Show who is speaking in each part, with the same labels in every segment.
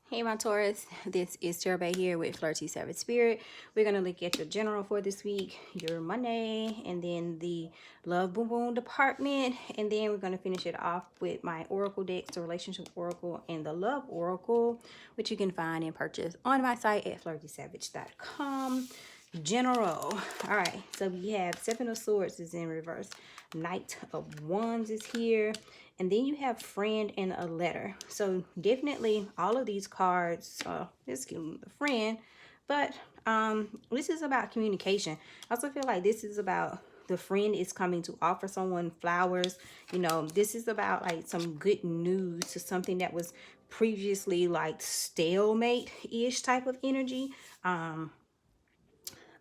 Speaker 1: Hey my Taurus, this is TarotBae here with FlirtySavageSpirit. We're going to look at your general for this week, your Monday, and then the love boom boom department. And then we're going to finish it off with my oracle decks, the relationship oracle and the love oracle, which you can find and purchase on my site at FlirtySavage.com. General. All right, so we have Seven of Swords is in reverse. Knight of Wands is here. And then you have friend and a letter. So definitely all of these cards, let's give them the friend. But this is about communication. I also feel like this is about the friend is coming to offer someone flowers. You know, this is about like some good news to something that was previously like stalemate-ish type of energy.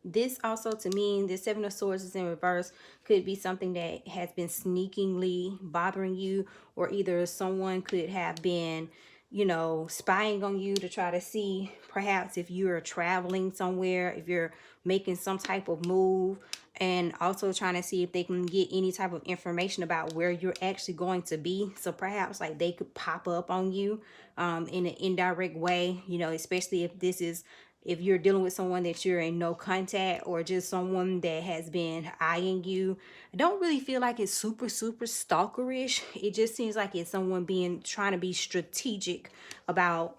Speaker 1: This also, to me, the Seven of Swords is in reverse, could be something that has been sneakingly bothering you, or either someone could have been, you know, spying on you to try to see perhaps if you're traveling somewhere, if you're making some type of move, and also trying to see if they can get any type of information about where you're actually going to be. So perhaps like they could pop up on you in an indirect way, you know, especially if you're dealing with someone that you're in no contact, or just someone that has been eyeing you. I don't really feel like it's super stalkerish. It just seems like it's someone trying to be strategic about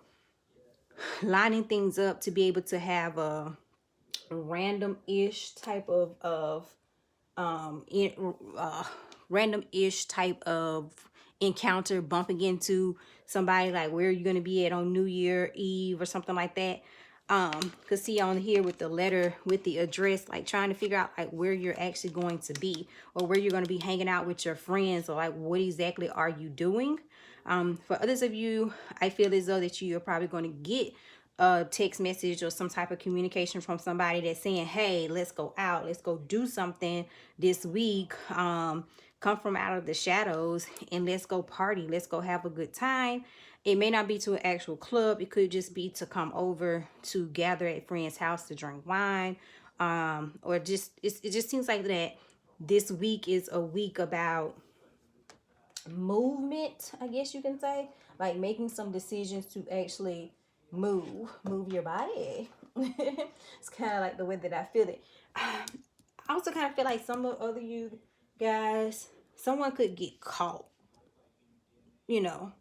Speaker 1: lining things up to be able to have a random-ish type of random-ish type of encounter, bumping into somebody, like where are you going to be at on New Year Eve or something like that. Cause see on here with the letter, with the address, like trying to figure out like where you're actually going to be, or where you're going to be hanging out with your friends, or like what exactly are you doing. For others of you, I feel as though that you are probably going to get a text message or some type of communication from somebody that's saying, hey, let's go out, let's go do something this week. Come from out of the shadows and let's go party, let's go have a good time. It may not be to an actual club. It could just be to come over to gather at a friend's house to drink wine. Or just, it just seems like that this week is a week about movement, I guess you can say. Like making some decisions to actually move your body. It's kind of like the way that I feel it. I also kind of feel like some of other you guys, someone could get caught, you know,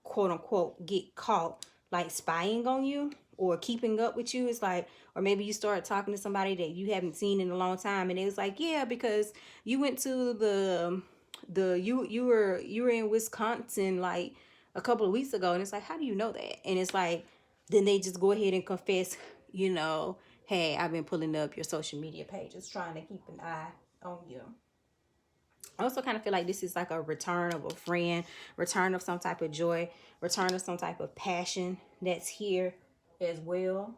Speaker 1: quote unquote get caught like spying on you or keeping up with you. It's like, or maybe you start talking to somebody that you haven't seen in a long time, and it was like, yeah, because you went to you were in Wisconsin like a couple of weeks ago, and it's like, how do you know that? And it's like, then they just go ahead and confess, you know, hey, I've been pulling up your social media pages trying to keep an eye on you. I also kind of feel like this is like a return of a friend, return of some type of joy, return of some type of passion that's here as well.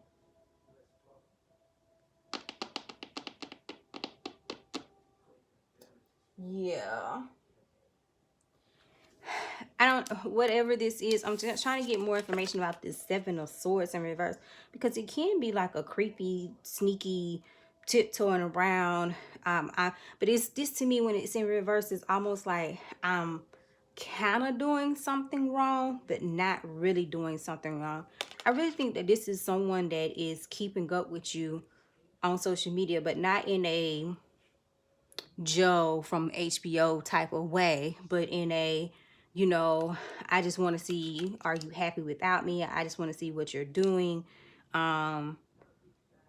Speaker 1: Yeah. I don't, whatever this is, I'm just trying to get more information about this Seven of Swords in reverse, because it can be like a creepy, sneaky, tiptoeing around. But it's this to me when it's in reverse, it's almost like I'm kind of doing something wrong, but not really doing something wrong. I really think that this is someone that is keeping up with you on social media, but not in a Joe from HBO type of way, but in a, you know, I just want to see, are you happy without me? I just want to see what you're doing.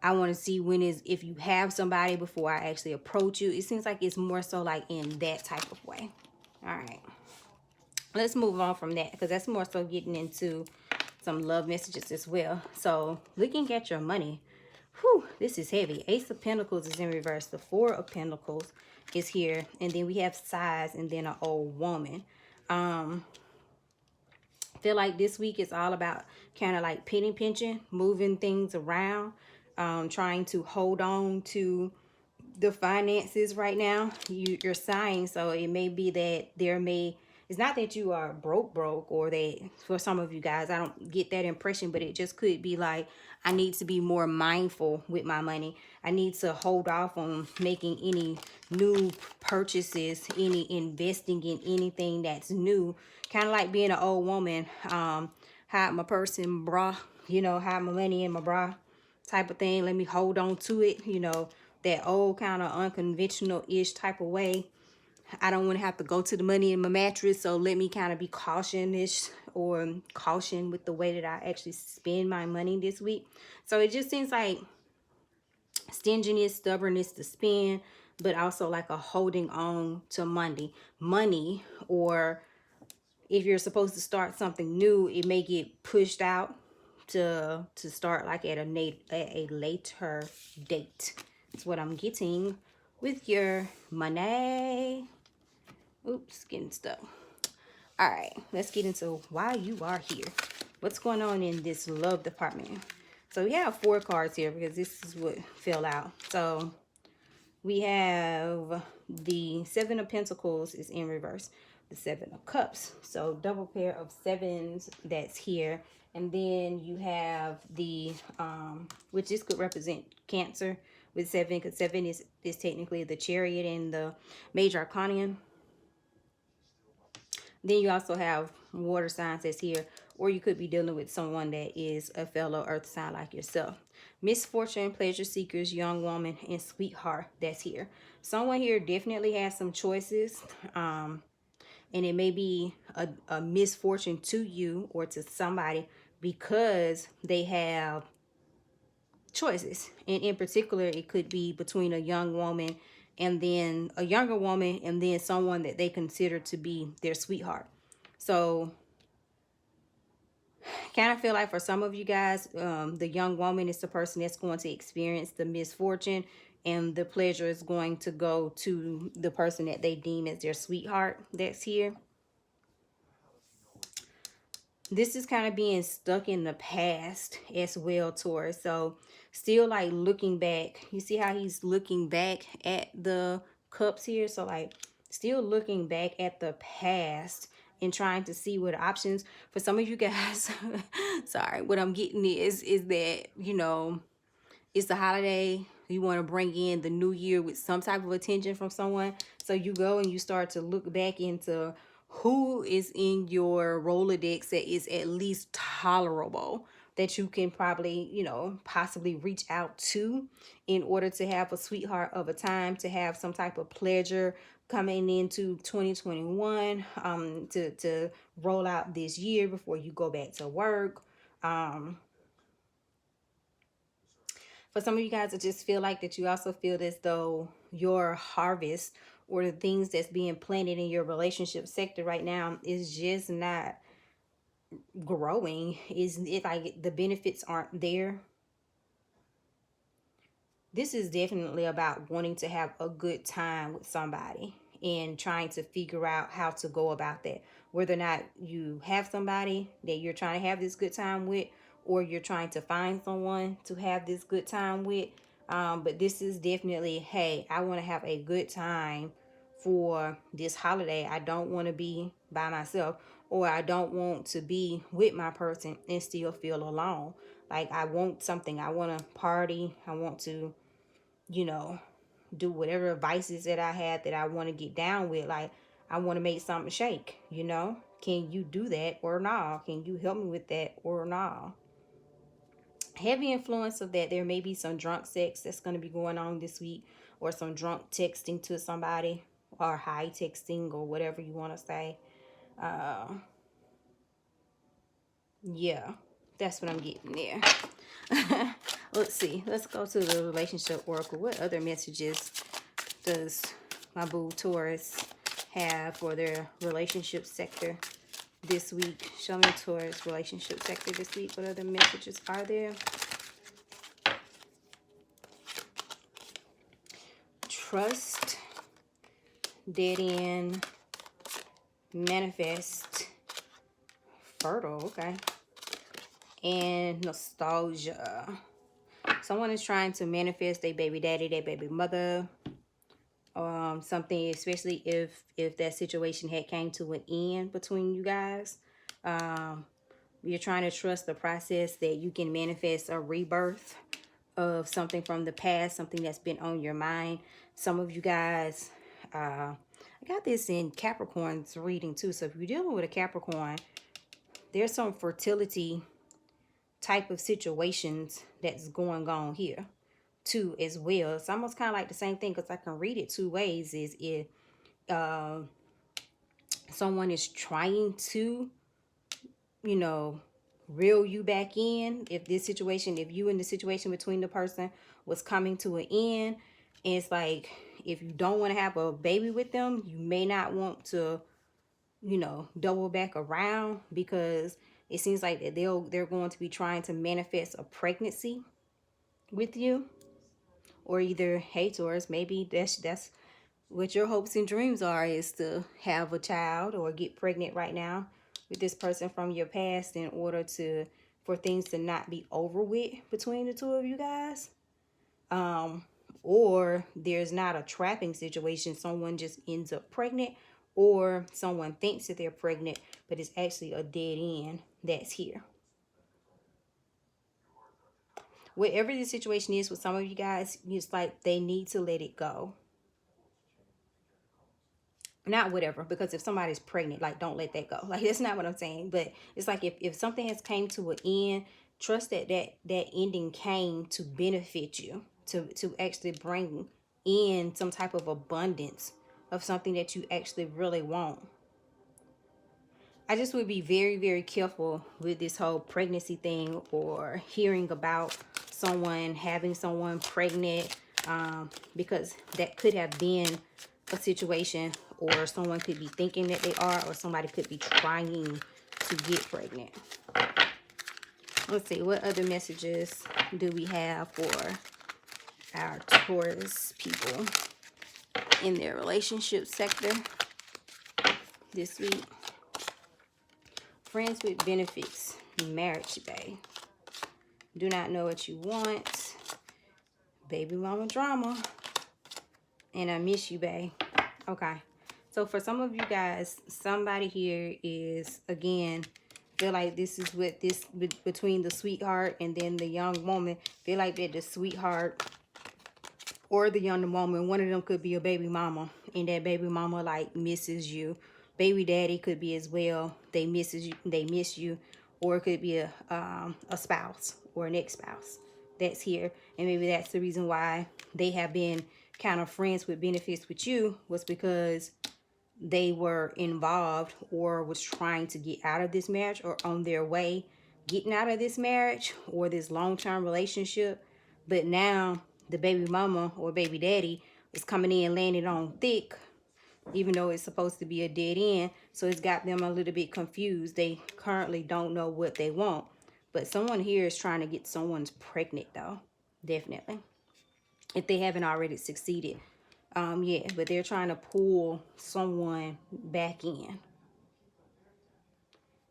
Speaker 1: I want to see if you have somebody before I actually approach you. It seems like it's more so like in that type of way. All right. Let's move on from that, because that's more so getting into some love messages as well. So looking at your money, whew, this is heavy. Ace of Pentacles is in reverse. The Four of Pentacles is here. And then we have size and then an old woman. I feel like this week is all about kind of like penny pinching, moving things around, trying to hold on to the finances right now. You're sighing, so it may be that there may It's not that you are broke, or that for some of you guys, I don't get that impression, but it just could be like, I need to be more mindful with my money. I need to hold off on making any new purchases, any investing in anything that's new. Kind of like being an old woman, hide my purse in my bra, you know, hide my money in my bra type of thing. Let me hold on to it, you know, that old kind of unconventional-ish type of way. I don't want to have to go to the money in my mattress, so let me kind of be cautious with the way that I actually spend my money this week. So it just seems like stinginess, stubbornness to spend, but also like a holding on to money, or if you're supposed to start something new, it may get pushed out to start like at a later date. That's what I'm getting with your money. Oops, getting stuck. All right, let's get into why you are here. What's going on in this love department? So we have 4 cards here because this is what fell out. So we have the 7 of Pentacles is in reverse. The 7 of Cups. So double pair of 7s that's here. And then you have the, which this could represent Cancer with 7, because 7 is technically the Chariot and the Major Arcana. Then you also have water signs that's here, or you could be dealing with someone that is a fellow earth sign like yourself. Misfortune, pleasure seekers, young woman, and sweetheart that's here. Someone here definitely has some choices, and it may be a misfortune to you or to somebody because they have choices. And in particular, it could be between a young woman and then a younger woman and then someone that they consider to be their sweetheart. So kind of feel like for some of you guys, the young woman is the person that's going to experience the misfortune, and the pleasure is going to go to the person that they deem as their sweetheart that's here. This is kind of being stuck in the past as well, Taurus. So still like looking back. You see how he's looking back at the cups here? So like still looking back at the past and trying to see what options. For some of you guys, sorry, what I'm getting is that, you know, it's the holiday. You want to bring in the new year with some type of attention from someone. So you go and you start to look back into who is in your Rolodex that is at least tolerable, that you can probably, you know, possibly reach out to in order to have a sweetheart of a time, to have some type of pleasure coming into 2021, to roll out this year before you go back to work. For some of you guys, I just feel like that you also feel as though your harvest or the things that's being planted in your relationship sector right now is just not growing. Is it like the benefits aren't there? This is definitely about wanting to have a good time with somebody and trying to figure out how to go about that. Whether or not you have somebody that you're trying to have this good time with, or you're trying to find someone to have this good time with. But this is definitely, hey, I want to have a good time for this holiday. I don't want to be by myself, or I don't want to be with my person and still feel alone. Like I want something. I want to party. I want to, you know, do whatever vices that I had that I want to get down with. Like I want to make something shake, you know. Can you do that or not? Can you help me with that or not? Heavy influence of that. There may be some drunk sex that's going to be going on this week, or some drunk texting to somebody, or high texting, or whatever you want to say. Yeah, that's what I'm getting there. Let's see. Let's go to the relationship oracle. What other messages does my boo Taurus have for their relationship sector this week? Show me Taurus relationship sector this week. What other messages are there? Trust, dead end, manifest, fertile, okay, and nostalgia. Someone is trying to manifest their baby daddy, their baby mother. Something, especially if that situation had came to an end between you guys. You're trying to trust the process that you can manifest a rebirth of something from the past, something that's been on your mind. Some of you guys, I got this in Capricorn's reading too. So if you're dealing with a Capricorn, there's some fertility type of situations that's going on here too as well. It's almost kind of like the same thing, because I can read it two ways. Is if someone is trying to, you know, reel you back in. If this situation, if you and the situation between the person was coming to an end, and it's like, if you don't want to have a baby with them, you may not want to, you know, double back around, because it seems like that they're going to be trying to manifest a pregnancy with you. Or either, hey Taurus, maybe that's what your hopes and dreams are, is to have a child or get pregnant right now with this person from your past, in order for things to not be over with between the two of you guys. Or there's not a trapping situation, someone just ends up pregnant, or someone thinks that they're pregnant but it's actually a dead end that's here. Whatever the situation is with some of you guys, it's like they need to let it go. Not whatever, because if somebody's pregnant, like, don't let that go. Like, that's not what I'm saying. But it's like, if something has came to an end, trust that ending came to benefit you, to actually bring in some type of abundance of something that you actually really want. I just would be very, very careful with this whole pregnancy thing, or hearing about someone having someone pregnant, because that could have been a situation, or someone could be thinking that they are, or somebody could be trying to get pregnant. Let's see, what other messages do we have for our Taurus people in their relationship sector this week? Friends with benefits, marriage, bae. Do not know what you want, baby mama drama, and I miss you, bae. Okay, so for some of you guys, somebody here is, again, feel like this is what this, between the sweetheart and then the young woman, feel like that the sweetheart or the young woman, one of them could be a baby mama, and that baby mama like misses you. Baby daddy could be as well. They miss you, or it could be a spouse or an ex-spouse that's here, and maybe that's the reason why they have been kind of friends with benefits with you, was because they were involved or was trying to get out of this marriage, or on their way getting out of this marriage or this long-term relationship. But now the baby mama or baby daddy is coming in, landing on thick, even though it's supposed to be a dead end. So it's got them a little bit confused. They currently don't know what they want. But someone here is trying to get someone's pregnant, though. Definitely. If they haven't already succeeded. Yeah, but they're trying to pull someone back in.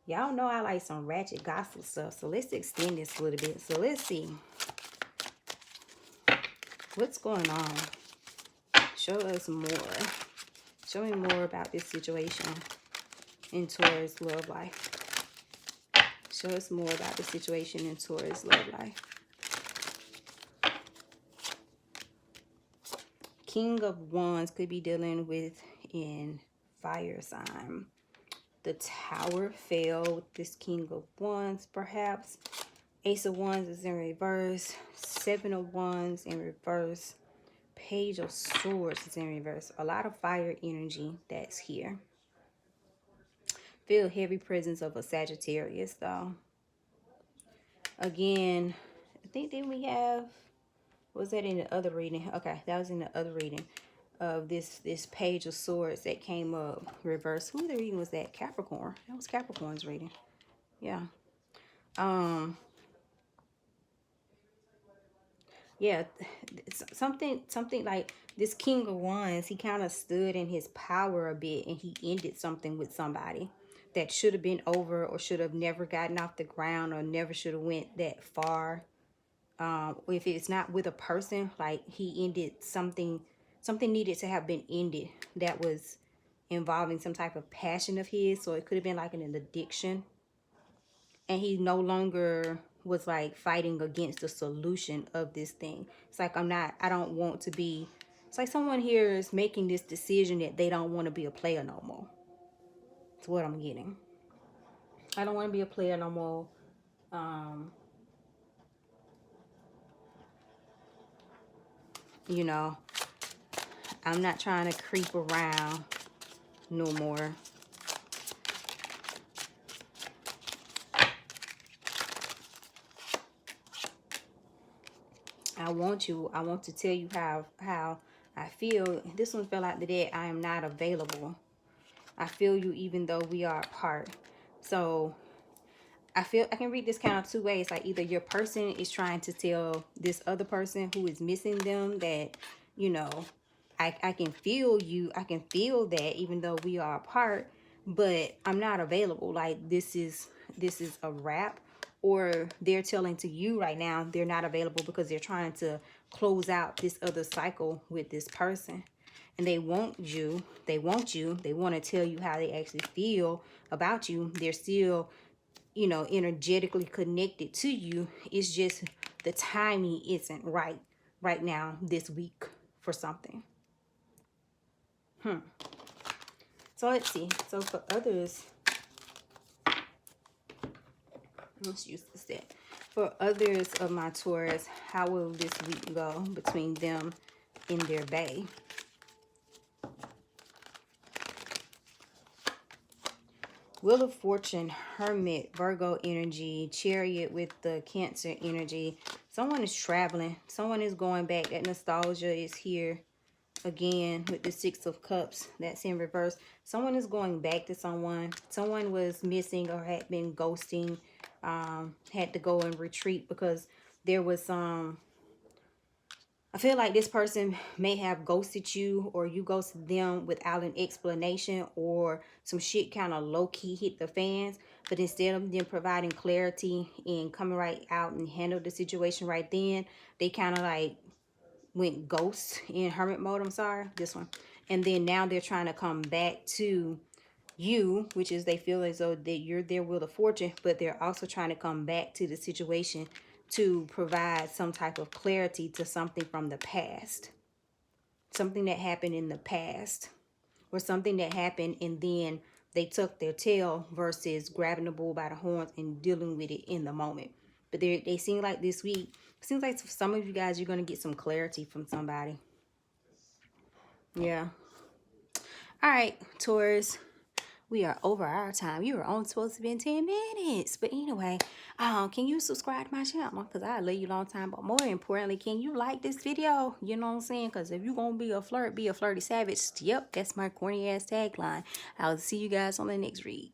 Speaker 1: Y'all know I like some ratchet gospel stuff. So let's extend this a little bit. So let's see. What's going on? Show us more. Show me more about this situation in Taurus love life. Show us more about the situation in Taurus love life. King of Wands could be dealing with in fire sign. The Tower fell with this King of Wands, perhaps. Ace of Wands is in reverse. Seven of Wands in reverse. Page of Swords is in reverse. A lot of fire energy that's here. Feel heavy presence of a Sagittarius, though. Again, I think then we have, was that in the other reading? Okay, that was in the other reading of this Page of Swords that came up reverse. Who the reading was that? Capricorn. That was Capricorn's reading. Yeah. Yeah, something like this King of Wands, he kind of stood in his power a bit, and he ended something with somebody that should have been over, or should have never gotten off the ground, or never should have went that far. If it's not with a person, like he ended something something needed to have been ended that was involving some type of passion of his. So it could have been like an addiction. And he no longer was like fighting against the solution of this thing. It's like I don't want to be, it's like someone here is making this decision that they don't want to be a player no more. That's what I'm getting. I don't want to be a player no more. You know, I'm not trying to creep around no more. I want to tell you how I feel. This one felt like the day I am not available. I feel you even though we are apart. So I can read this kind of two ways. Like either your person is trying to tell this other person who is missing them that, you know, I can feel you. I can feel that even though we are apart, but I'm not available. Like this is a wrap. Or they're telling to you right now they're not available because they're trying to close out this other cycle with this person. And they want you. They want to tell you how they actually feel about you. They're still, you know, energetically connected to you. It's just the timing isn't right now this week for something. So let's see. So for others, let's use this set. For others of my Taurus, how will this week go between them and their bae? Wheel of Fortune, Hermit, Virgo energy, Chariot with the Cancer energy. Someone is traveling. Someone is going back. That nostalgia is here again with the Six of Cups. That's in reverse. Someone is going back to someone. Someone was missing or had been ghosting. Had to go and retreat because there was I feel like this person may have ghosted you or you ghosted them without an explanation, or some shit kind of low-key hit the fans. But instead of them providing clarity and coming right out and handle the situation right then, they kind of like went ghost in hermit mode. I'm sorry, this one. And then now they're trying to come back to you, which is they feel as though that you're their wheel of fortune, but they're also trying to come back to the situation to provide some type of clarity to something from the past. Something that happened in the past. Or something that happened and then they took their tail versus grabbing the bull by the horns and dealing with it in the moment. But they seem like this week, seems like for some of you guys, you're going to get some clarity from somebody. Yeah. All right, Taurus. We are over our time. You were only supposed to be in 10 minutes. But anyway, can you subscribe to my channel? Because I love you a long time. But more importantly, can you like this video? You know what I'm saying? Because if you're going to be a flirt, be a flirty savage. Yep, that's my corny ass tagline. I'll see you guys on the next read.